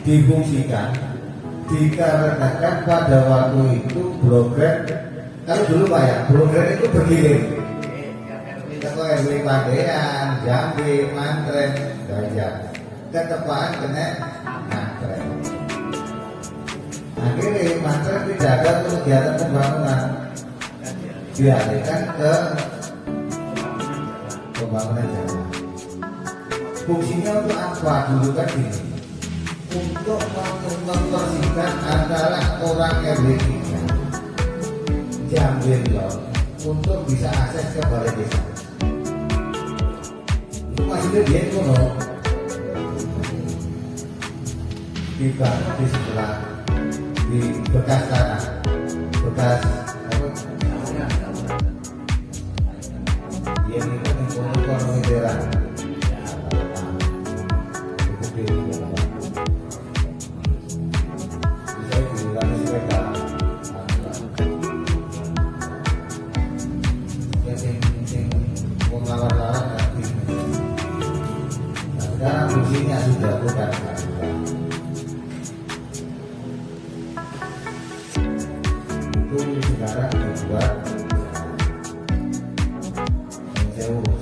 difungsikan dikarenakan pada waktu itu bloger, kalau dulu Pak ya, bloger itu bergilir ke RW Pandean, Jambi, Mantren, Gajah, ketepaan kena Mantren. Akhirnya Mantren tidak ada kegiatan pembangunan, dialihkan ke pembangunan jalan. Fungsinya untuk apa? Dulu kan gini, untuk mempersingkat antara orang RW 3 Jambil untuk bisa akses ke balai desa. Itu maksudnya dia itu di sebelah di bekas tanah, bekas apa? Dia itu ekonomi daerah. Sekarang fungsinya sudah bukan itu sekarang dibuat.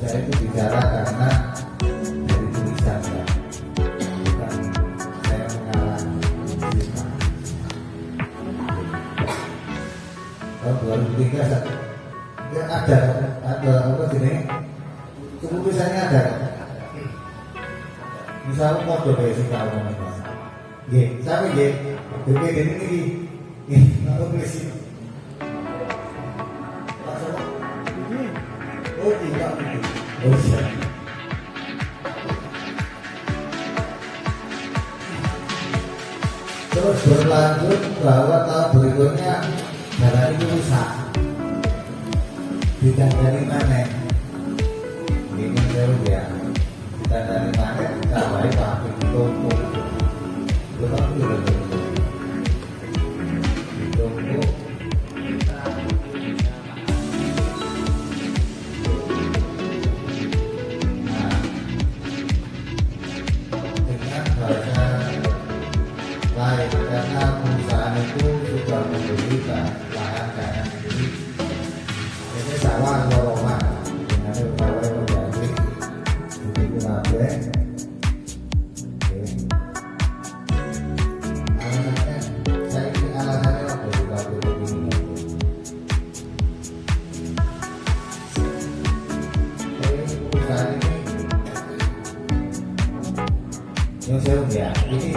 Saya itu bicara karena dari tulisan ya, bukan saya mengalami cerita. Tahun 2003 ada apa sini keputusannya ada. Misalnya mau coba sih kalau mau sampai BPD ini apa polisi? Oh tidak begitu. Oh siap. Terus berlanjut bahwa tahun berikutnya jalan itu rusak. Ditandani mana? Ini jauh ya. Ditandani mana? Kita baik pakai toko. Betul betul. Toko. Nah, dengan bahasa lain karena perusahaan itu sudah membeli lahan kanan sendiri. Ini sawah loroma dengan pegawai menjadi begitu nabe. Alasannya saya ini alasannya apa dipakai begini? Perusahaan ini yang saya ya ini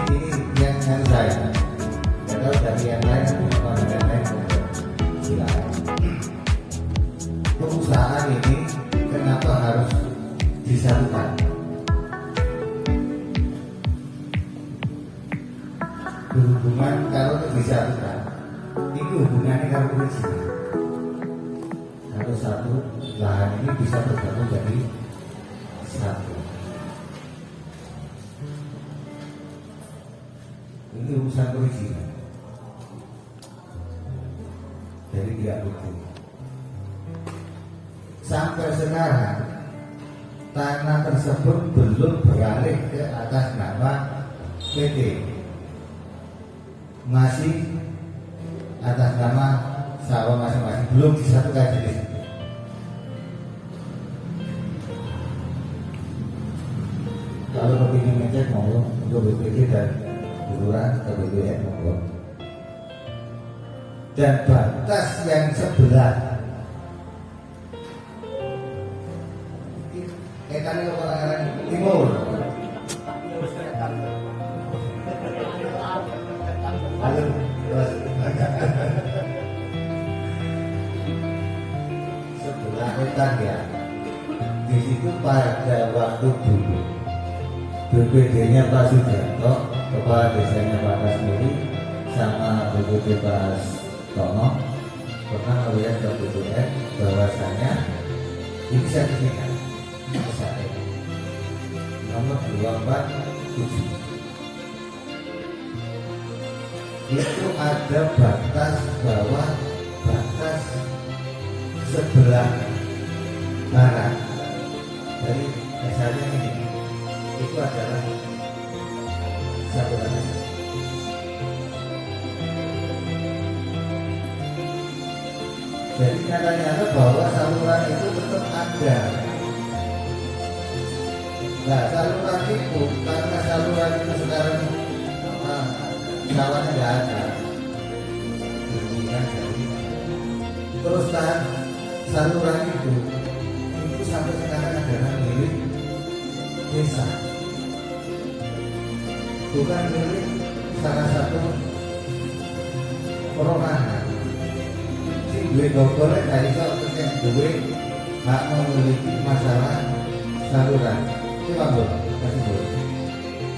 yang saya nggak tahu dari yang lain atau yang lain silakan. Perusahaan ini kenapa harus disatukan? Berhubungan kalau disatukan, ini hubungannya kalau perizinan. Satu lahan ini bisa bergabung jadi satu. Ini urusan perizinan. Jadi tidak betul. Sampai sekarang tanah tersebut belum beralih ke atas nama PT, masih atas nama sawah masing-masing, belum disatukan jadi. Kalau kepingin ngecek monggo untuk BPD dan kelurahan ke BPN monggo. Dan batas yang sebelah kan orang timur. Sebelah wetan ya. Di situ pada waktu dulu BPD-nya Pak Sujarto, kepala desanya Pak Kasmuri, sama BPD Pak Tono pernah melihat ke BPN bahwasanya ini sertifikat nomor 247 itu ada batas bawah, batas sebelah barat. Jadi misalnya ini itu adalah satu Jadi nyata-nyata bahwa saluran itu tetap ada. Nah, saluran itu karena saluran itu sekarang kawannya nggak ada. Terus kan saluran itu sampai sekarang adalah milik desa, bukan milik salah satu perorangan. Si duit dokternya dari itu yang duit hak memiliki masalah saluran. Coba bu, kasih bu.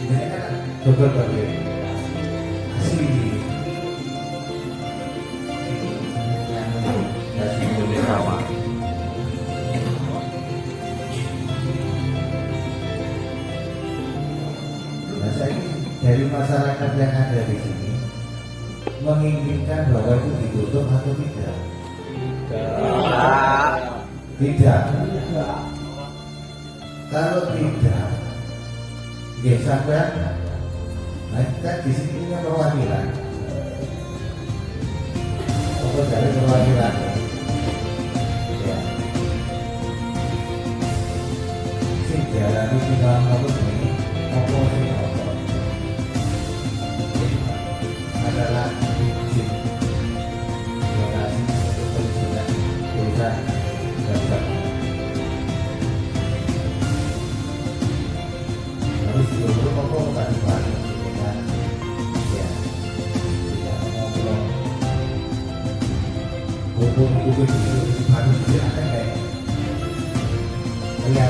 Ini kan dokter bagian asli. Nah, saya ini dari masyarakat yang ada di sini menginginkan bahwa itu ditutup atau tidak? Tidak. Kalau tidak, ya sampai nah kan di sini punya perwakilan. Apa dari perwakilan? Ya. Sing jalan itu apa ini? Apa sih apa? Adalah izin lokasi untuk perizinan desa dan harus dulu apa tadi pak dengan ya tidak ngobrol hukum itu harus ada kayak ya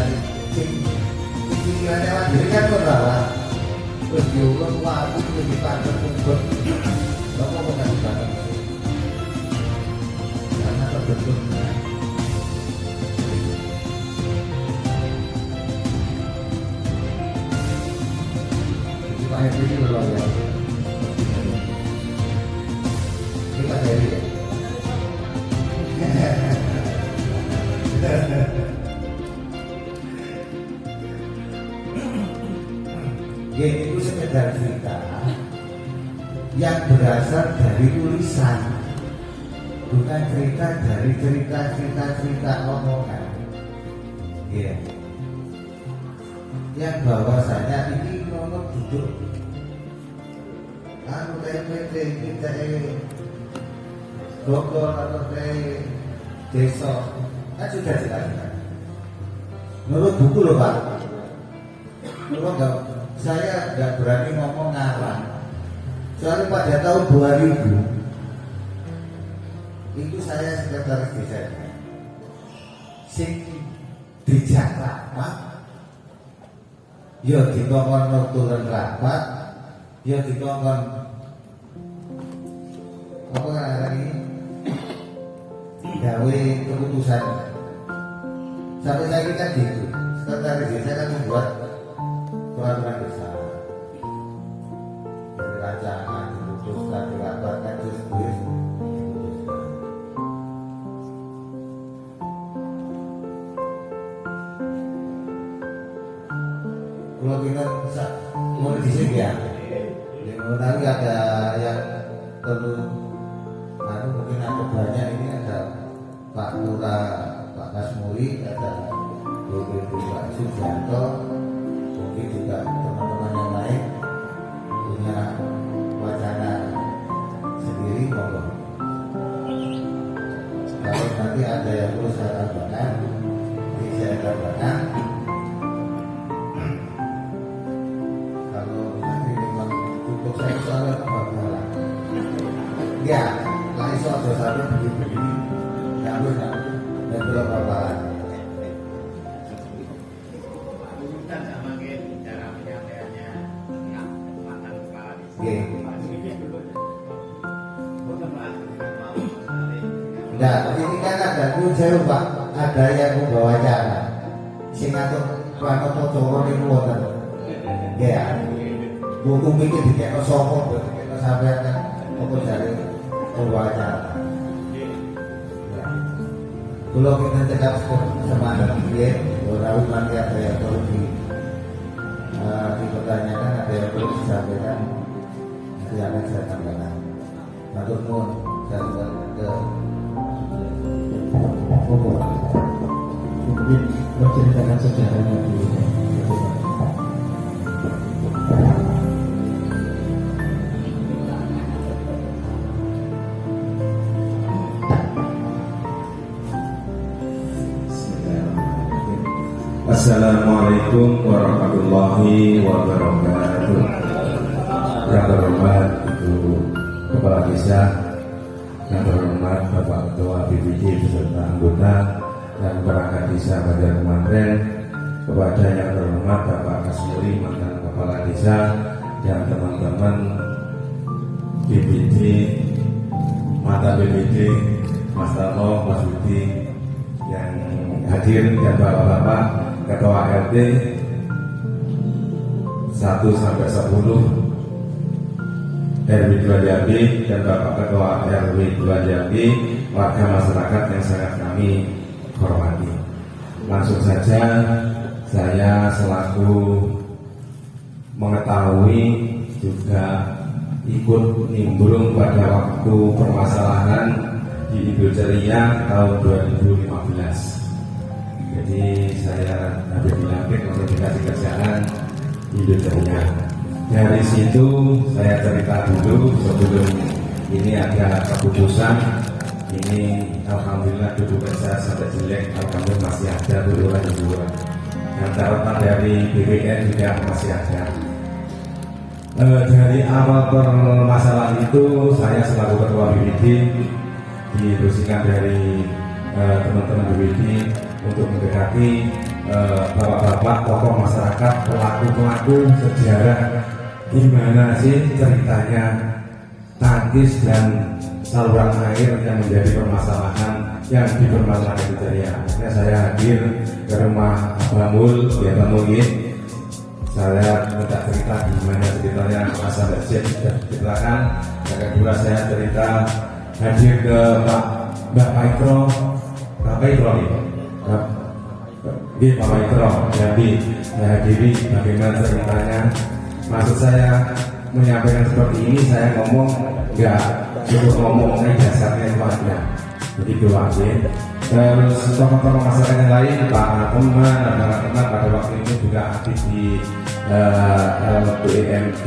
pikirannya sendiri kan berlawan terus diulang waktu itu dipakai untuk apa bukan dipakai karena terbentuknya Pak Heri ini luar biasa. Ini Pak Heri ya? Ya itu sekedar cerita yang berasal dari tulisan, bukan cerita dari cerita omongan. Ya. Yang bahwasanya ini nomor duduk anu TPT kita Bogor atau desa kan sudah jelas. Menurut buku loh Pak, saya nggak berani ngomong ngarang. Soalnya pada tahun 2000 itu saya sekretaris desa sing dijak rapat. Ya dikongkon nurtulen rapat, ya dikongkon apa lagi gawe keputusan. Sampai saya kan gitu, sekretaris desa kan membuat peraturan desa, rancangan diputuskan, dirapatkan, terus diputuskan. Kalau kita bisa mau di sini ya, nanti ada yang perlu, mungkin ada banyak ini ada Pak Lura, Pak Kasmuri, ada Pak Sujanto, mungkin juga teman-teman yang lain punya wacana sendiri monggo. Kalau nanti ada yang perlu saya tambahkan, ini saya tambahkan. Saya soalnya kebakaran. Ya, lah iso aja sampai begini. Enggak boleh. Dan belum apa-apa. Bukan sama kayak cara penyampaiannya mantan kepala desa. Nah, ini kan ada saya Pak, ada yang membawa acara. Sing ngatur Pranoto Coro niku wonten. Ya. Buku mikir dikekno sapa dikekno sampeyan kan apa jare pembaca. Kalau kita cekap semangat dia, orang nanti ada yang perlu dipertanyakan, ada yang perlu disampaikan, nanti akan saya tambahkan. Matur nuwun, saya ke Mungkin menceritakan sejarahnya dulu. Assalamualaikum warahmatullahi wabarakatuh. Yang terhormat Ibu Kepala Desa, yang terhormat Bapak Ketua BPD beserta anggota dan perangkat desa Banjar Kemantren, kepada yang terhormat Bapak Kasmuri mantan Kepala Desa dan teman-teman BPD, mantan BPD, Mas Tano, Mas Budi yang hadir, dan Bapak-Bapak Ketua RT 1 sampai 10 RW 2 Jambi dan Bapak Ketua RW 2 Jambi, warga masyarakat yang sangat kami hormati. Langsung saja saya selaku mengetahui juga ikut nimbrung pada waktu permasalahan di Ibu Ceria tahun 2015. Jadi saya habis dilantik untuk dikasih kerjaan di Ibu Ceria. Dari situ saya cerita dulu sebelum ini ada keputusan. Ini alhamdulillah kedudukan saya sampai jelek, alhamdulillah masih ada turunan-turunan. Yang catatan dari BPN juga masih ada. Dari awal permasalahan itu saya selaku ketua BPD dibersihkan dari teman-teman BPD untuk mendekati bapak-bapak tokoh masyarakat, pelaku-pelaku sejarah gimana sih ceritanya tangkis dan saluran air yang menjadi permasalahan yang dipermasalahkan di Ceria. Akhirnya saya hadir ke rumah Bamul, ya Bamul ini. Saya minta cerita gimana ceritanya masa Mbak sudah diceritakan. Yang kedua saya cerita hadir ke Mbak Paitro, Mbak Paitro nih, Mbak Paitro. Jadi saya hadiri bagaimana ceritanya. Maksud saya menyampaikan seperti ini, saya ngomong enggak cukup ngomongnya dasarnya itu aja. Jadi doa aja. Terus tokoh-tokoh masyarakat yang lain, Pak Teman, teman-teman pada waktu itu juga aktif di BMD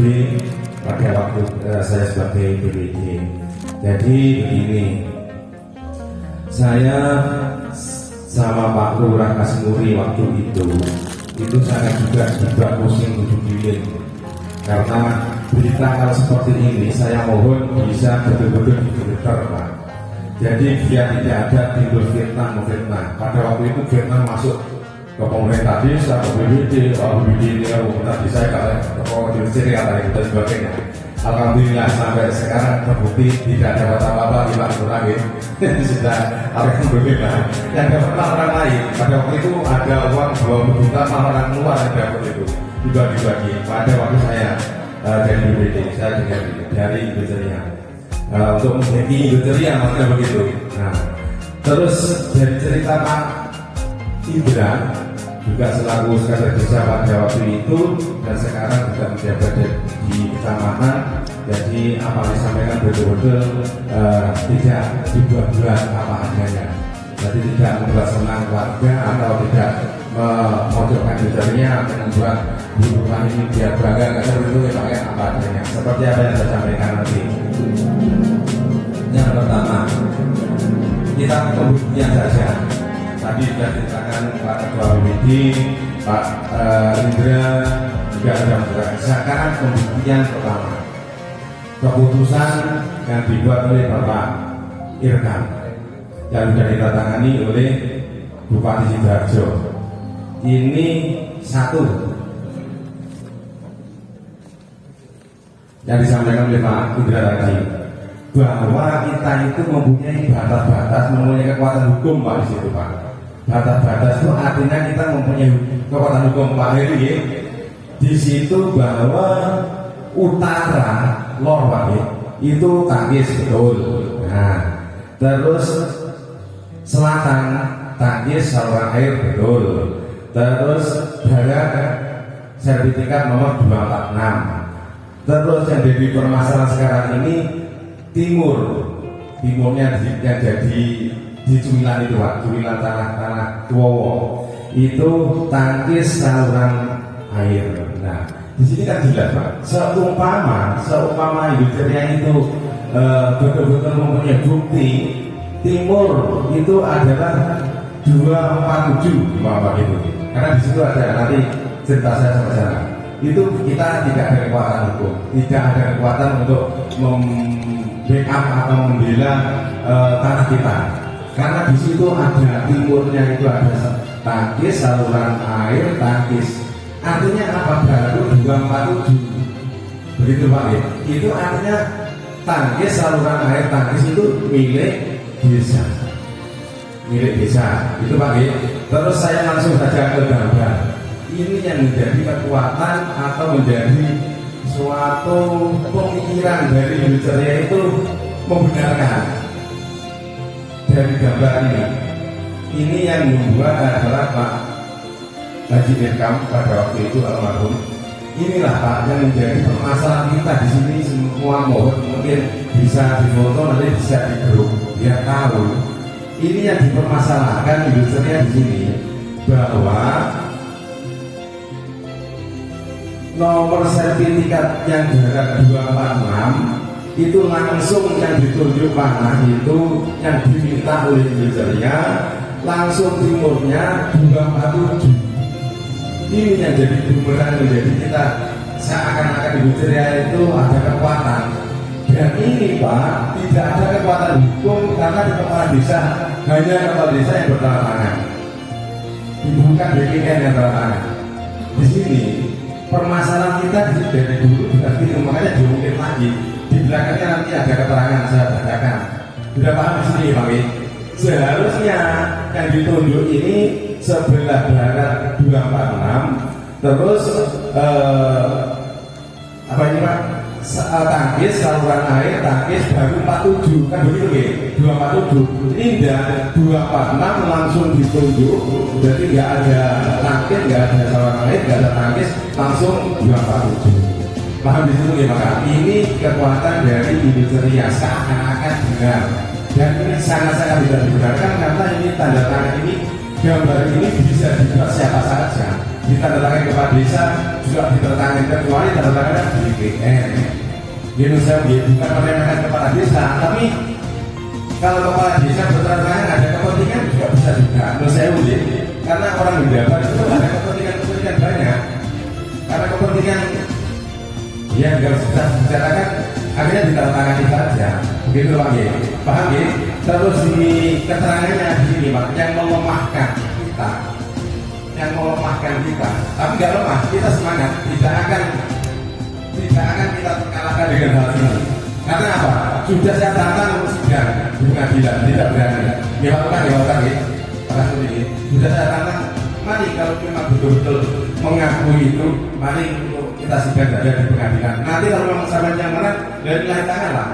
pada waktu saya sebagai BPD. Jadi begini, saya sama Pak Lurah Kasmuri waktu itu saya juga pusing 7 keliling. Karena berita kalau seperti ini saya mohon bisa betul-betul difilter, Pak. Jadi biar tidak ada timbul fitnah. Pada waktu itu fitnah masuk ke pemerintah desa, ke BPD, BPD ini tadi saya kalau ke sini kata itu dan sebagainya. Alhamdulillah sampai sekarang terbukti tidak dapat apa-apa di Pak Lurah ini. Sudah alhamdulillah. Yang dapat orang lain. Pada waktu itu ada uang 20 juta orang luar yang dapat itu. Dibagi-bagi pada waktu saya dari BPD, saya dari Ibu Ceria untuk menjadi Ibu Ceria maksudnya begitu. Nah, terus dari cerita Pak Indra juga selaku sekretaris desa pada waktu itu dan sekarang juga menjabat di kecamatan. Jadi apa yang disampaikan betul-betul tidak dibuat-buat apa adanya. Jadi tidak membuat senang warga atau tidak memojokkan dirinya atau membuat hubungan ini biar bangga nggak seperti itu pakai apa adanya. Seperti apa yang saya sampaikan nanti. Yang pertama, kita pembuktian saja. Tadi sudah diceritakan Pak Ketua BPD, Pak Indra juga sudah menjelaskan. Sekarang pembuktian pertama, keputusan yang dibuat oleh Bapak Irkan yang sudah ditandatangani oleh Bupati Sidoarjo. Ini satu yang disampaikan oleh Pak Indra tadi, bahwa kita itu mempunyai batas-batas, mempunyai kekuatan hukum, Pak, di situ, Pak. Batas-batas itu artinya kita mempunyai kekuatan hukum, Pak Heri. Di situ bahwa utara lor, Pak, itu tangkis betul. Nah, terus selatan tangkis saluran air betul. Terus barat sertifikat nomor 246. Terus yang jadi permasalahan sekarang ini timurnya yang jadi di Cumilan itu Pak, Cumilan tanah Tuwowo itu tangkis saluran air. Nah di sini kan jelas Pak, seumpama Indonesia itu betul-betul mempunyai bukti timur itu adalah 247 Bapak gitu. Karena di situ ada nanti cerita saya sama sana. Itu kita tidak ada kekuatan hukum, tidak ada kekuatan untuk backup atau membela tanah kita. Karena di situ ada timurnya itu ada tangkis saluran air tangkis. Artinya apa? Baru 247. Begitu Pak ya. Itu artinya tangkis saluran air tangkis itu milik desa. Milik desa. Itu Pak ya. Terus saya langsung saja ke gambar. Ini yang menjadi kekuatan atau menjadi suatu pemikiran dari Indonesia itu membenarkan dari gambar ini. Ini yang membuat adalah Pak Haji Irkam pada waktu itu almarhum. Inilah Pak yang menjadi permasalahan kita di sini. Semua mohon mungkin bisa difoto nanti bisa di grup biar tahu. Ini yang dipermasalahkan Indonesia di sini bahwa nomor sertifikat yang darat 246 itu langsung yang ditunjuk panah itu yang diminta oleh Indonesia langsung timurnya 247. Ini yang jadi bumerang menjadi kita seakan-akan Indonesia itu ada kekuatan. Dan ini Pak tidak ada kekuatan hukum karena di kepala desa hanya kepala desa yang bertanda tangan. Bukan BPN yang bertanda tangan. Di sini permasalahan kita dari dulu bukan itu, makanya diungkit lagi. Di belakangnya nanti ada keterangan saya bacakan. Sudah paham di sini Pak? Seharusnya yang ditunjuk ini sebelah barat 246, terus apa ini Pak? Tangkis saluran air tangkis baru 47 kan begitu ya? 247 ini dan 246 langsung ditunjuk, jadi nggak ada tangkis, nggak ada saluran air, nggak ada tangkis, langsung 247. Paham di situ ya Pak? Ini kekuatan dari Indonesia seakan-akan benar, dan ini sangat-sangat tidak dibenarkan karena ini tanda tangan ini, gambar ini bisa dibuat siapa saja. Ditandatangani kepala desa juga ditandatangani, kecuali tanda tangan di BPN. Indonesia bukan meremehkan kepala desa, tapi kalau kepala desa bertandatangan ada kepentingan juga bisa juga. Menurut saya karena orang menjabat itu ada kepentingan banyak. Karena kepentingan yang nggak bisa dibicarakan akhirnya ditandatangani saja. Begitu Pak ya. Paham ya? Terus di keterangannya di sini Pak yang melemahkan kita. Yang melemahkan kita, tapi nggak lemah, kita semangat, tidak akan kita terkalahkan dengan hal ini. Karena apa? Sudah saya tantang sidang di pengadilan, tidak berani. Dilakukan ya. Pada saat ini sudah saya tantang. Mari kalau memang betul-betul mengakui itu, mari kita sidang saja di pengadilan. Nanti kalau memang sama yang menang, dari lain tangan lah.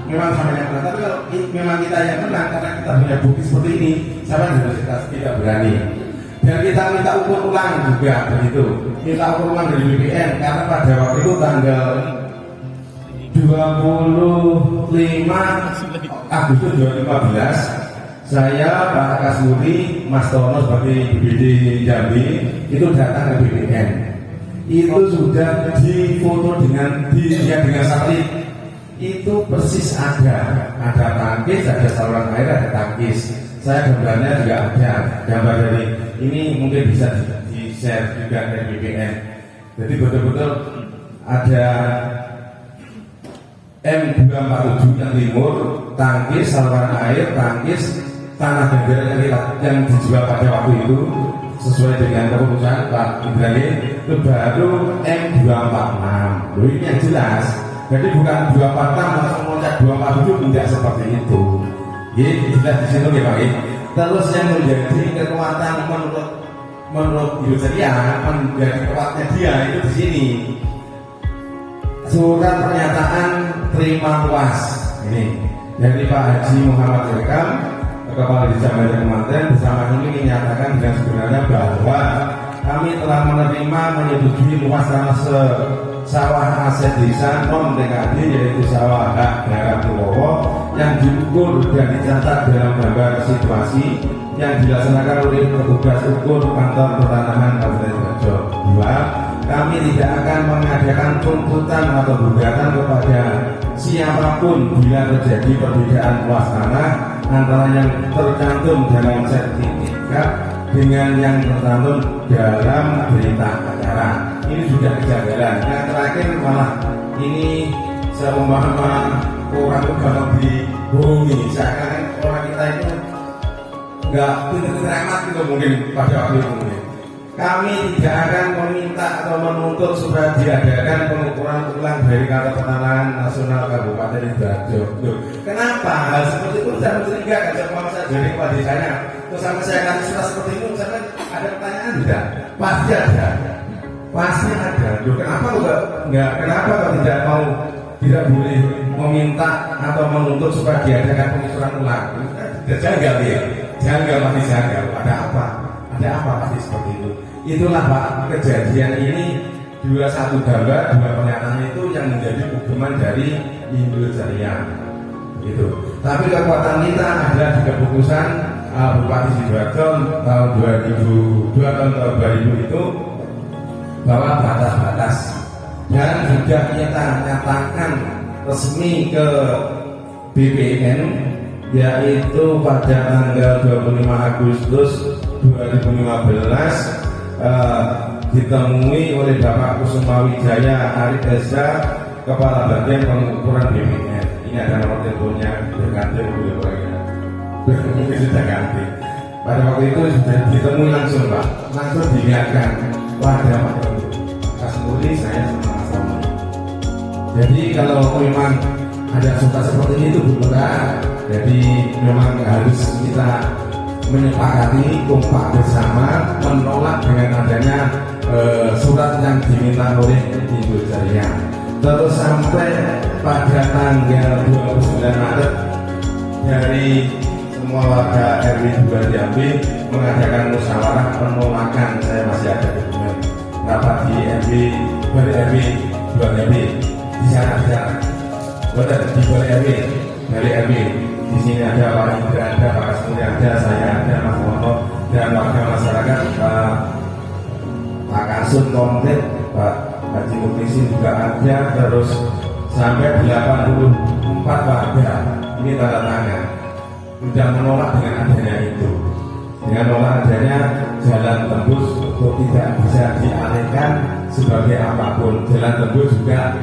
Memang sama yang menang. Tapi kalau memang kita yang menang karena kita punya bukti seperti ini, sama harus kita tidak berani. Dan kita minta ukur ulang juga begitu, minta ukur ulang dari BPN karena pada waktu itu tanggal 25 Agustus 2015 saya Pak Kasmuri, Mas Tono sebagai BPD Jambi itu datang ke BPN. Itu sudah difoto dengan satelit. Itu persis ada tangkis, ada saluran air, ada tangkis. Saya gambarnya juga ada, gambar dari ini mungkin bisa di-share juga dari BPN. Jadi betul-betul ada M247 yang timur, tangkis, saluran air, tangkis, tanah dan yang dijual pada waktu itu sesuai dengan keputusan Pak Ibrahim itu baru M246. Loh, ini yang jelas. Jadi bukan 246 langsung loncat 247, tidak seperti itu. Jadi jelas di situ ya Pak. Terus yang menjadi kekuatan menurut Indonesia, menjadi kuatnya dia itu di sini. Surat pernyataan terima luas ini dari Pak Haji Muhammad Irkam, Kepala Desa Banjar Kementerian bersama ini menyatakan dengan sebenarnya bahwa kami telah menerima menyetujui luas tanah sawah aset desa non TKD yaitu sawah hak daerah Tuwowo yang diukur dan dicatat dalam gambar situasi yang dilaksanakan oleh petugas ukur kantor pertanahan Kabupaten Sidoarjo. 2. Kami tidak akan mengadakan tuntutan atau gugatan kepada siapapun bila terjadi perbedaan luas tanah antara yang tercantum dalam sertifikat dengan yang tercantum dalam berita acara. Ini juga kejanggalan. Yang terakhir malah ini saya memahami orang itu gampang dibohongi. Seakan orang kita itu nggak pintar-pintar amat gitu mungkin pada waktu itu mungkin. Kami tidak akan meminta atau menuntut supaya diadakan pengukuran ulang dari Kantor Pertanahan Nasional Kabupaten Sidoarjo. Kenapa hal seperti itu saya mencurigakan kalau saya jadi kepala desanya. Terus sampai saya kasih surat seperti itu, misalkan ada pertanyaan tidak? Pasti ada. Pasti ada. Kenapa enggak? Kenapa kalau tidak boleh meminta atau menuntut supaya diadakan pengukuran ulang? Janggal ya. Janggal masih janggal. Ada apa? Ada apa pasti seperti itu? Itulah Pak, kejadian ini satu gambar, 2 pernyataan itu yang menjadi hukuman dari Indo Jaya. Gitu. Tapi kekuatan kita adalah di keputusan Bupati Sidoarjo tahun 2000 itu bahwa batas-batas dan sudah kita nyatakan resmi ke BPN yaitu pada tanggal 25 Agustus 2015 ditemui oleh Bapak Kusuma Wijaya Arif Esa, Kepala Bagian Pengukuran BPN. Ini ada nomor teleponnya, berganti mungkin sudah ganti. Pada waktu itu sudah ditemui langsung Pak, langsung dilihatkan wajah Pak Kasmuri saya sama-sama. Jadi kalau memang ada suka seperti itu benar, jadi memang harus kita menyepakati kompak bersama menolak dengan adanya surat yang diminta oleh Indo Jaya. Terus sampai pada tanggal 29 Maret dari semua warga RW 2 Jambi mengadakan musyawarah penolakan. Saya masih ada dokumen rapat di RW 2 Jambi di sana betul di RW dari RW. Di sini ada Pak Indra, ada Pak Kasmuri, ada saya, ada Mas Moto, dan warga masyarakat Pak Kasut komplit, Pak Haji Muklisin juga ada, terus sampai 84 warga ini tanda tangan sudah menolak dengan adanya itu, dengan menolak adanya jalan tembus untuk tidak bisa dialihkan sebagai apapun. Jalan tembus juga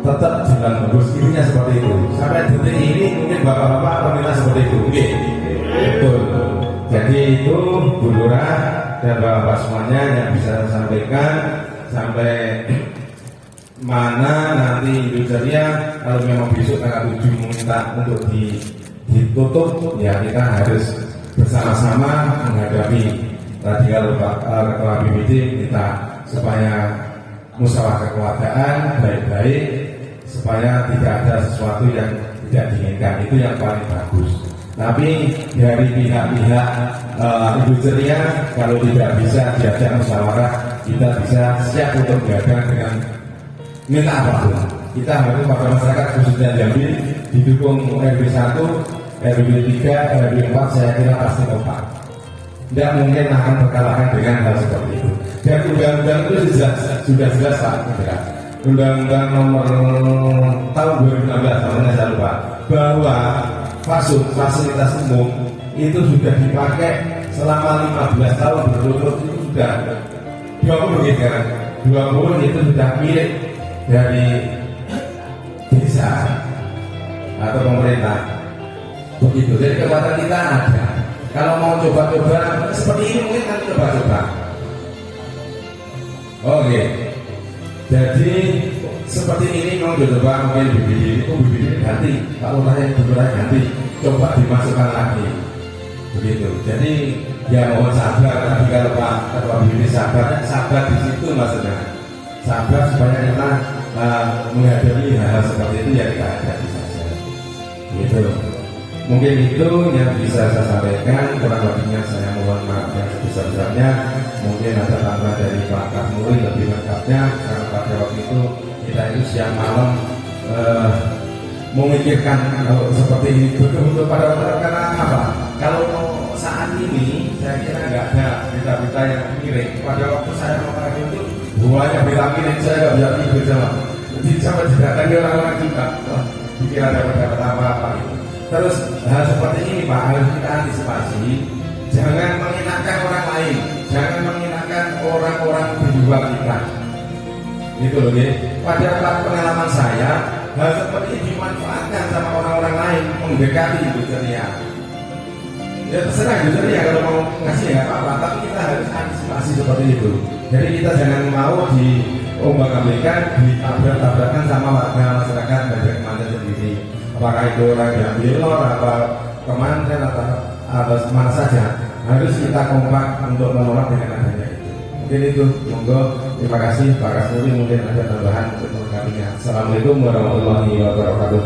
tetap jalan tembus, intinya seperti itu. Sampai detik ini mungkin bapak-bapak menilai seperti itu, mungkin betul. Jadi itu Bu Lurah dan bapak-bapak semuanya yang bisa saya sampaikan. Sampai mana nanti Indo Jaya kalau memang besok tanggal 7 minta untuk ditutup, ya kita harus bersama-sama menghadapi. Tadi kalau Pak Ketua BPD minta supaya musyawarah kekeluargaan baik-baik, supaya tidak ada sesuatu yang tidak diinginkan, itu yang paling bagus. Tapi dari pihak-pihak Indo Jaya kalau tidak bisa diajak musyawarah, kita bisa siap untuk gagal dengan minta apapun. Kita harus pada masyarakat khususnya Jambi didukung RW 1, RW 3, RW 4, saya kira pasti kompak. Tidak mungkin akan terkalahkan dengan hal seperti itu. Dan undang-undang itu sudah jelas Pak. Undang-undang nomor tahun 2016, namanya saya lupa, bahwa fasilitas umum itu sudah dipakai selama 15 tahun berturut-turut, itu sudah 20 gitu kan. 20 itu sudah milik dari desa atau pemerintah. Begitu. Jadi kekuatan kita ada. Kalau mau coba-coba seperti ini mungkin kan coba-coba. Oke. Jadi seperti ini mau coba mungkin BPD ganti, kalau lain benar ganti, coba dimasukkan lagi. Begitu. Jadi ya mohon sabar. Tapi kalau Pak Ketua BPD sabar di situ maksudnya. Sabar supaya kita menghadapi hal seperti itu ya kita hadapi saja. Gitu. Mungkin itu yang bisa saya sampaikan. Kurang lebihnya saya mohon maaf yang sebesar-besarnya. Mungkin ada tambahan dari Pak Kasmuri lebih lengkapnya, karena pada waktu itu kita itu siang malam memikirkan seperti ini betul-betul pada waktu karena apa? Kalau saat ini saya kira nggak ada berita-berita yang miring. Pada waktu saya kemarin itu buahnya berita miring, saya nggak bisa tidur sama. Jadi sampai didatangi orang-orang juga, wah, pikir ada apa-apa itu. Terus hal seperti ini Pak harus kita antisipasi. Jangan menghinakan orang lain, jangan menghinakan orang-orang di luar kita. Itu loh, ya. Pada pengalaman saya, hal seperti ini dimanfaatkan sama orang-orang lain mendekati Ibu Ceria. Ya terserah Ibu Ceria kalau mau ngasih ya nggak apa-apa, tapi kita harus antisipasi seperti itu. Jadi kita jangan mau diombang-ambingkan, ditabrak-tabrakan sama warga masyarakat Bajak Manten sendiri. Apakah itu orang yang bilor, apa kemanten atau mana saja, harus kita kompak untuk menolak dengan adanya itu. Mungkin itu, monggo. Terima kasih Pak Kasmuri, mungkin ada tambahan untuk melengkapinya. Assalamualaikum warahmatullahi wabarakatuh.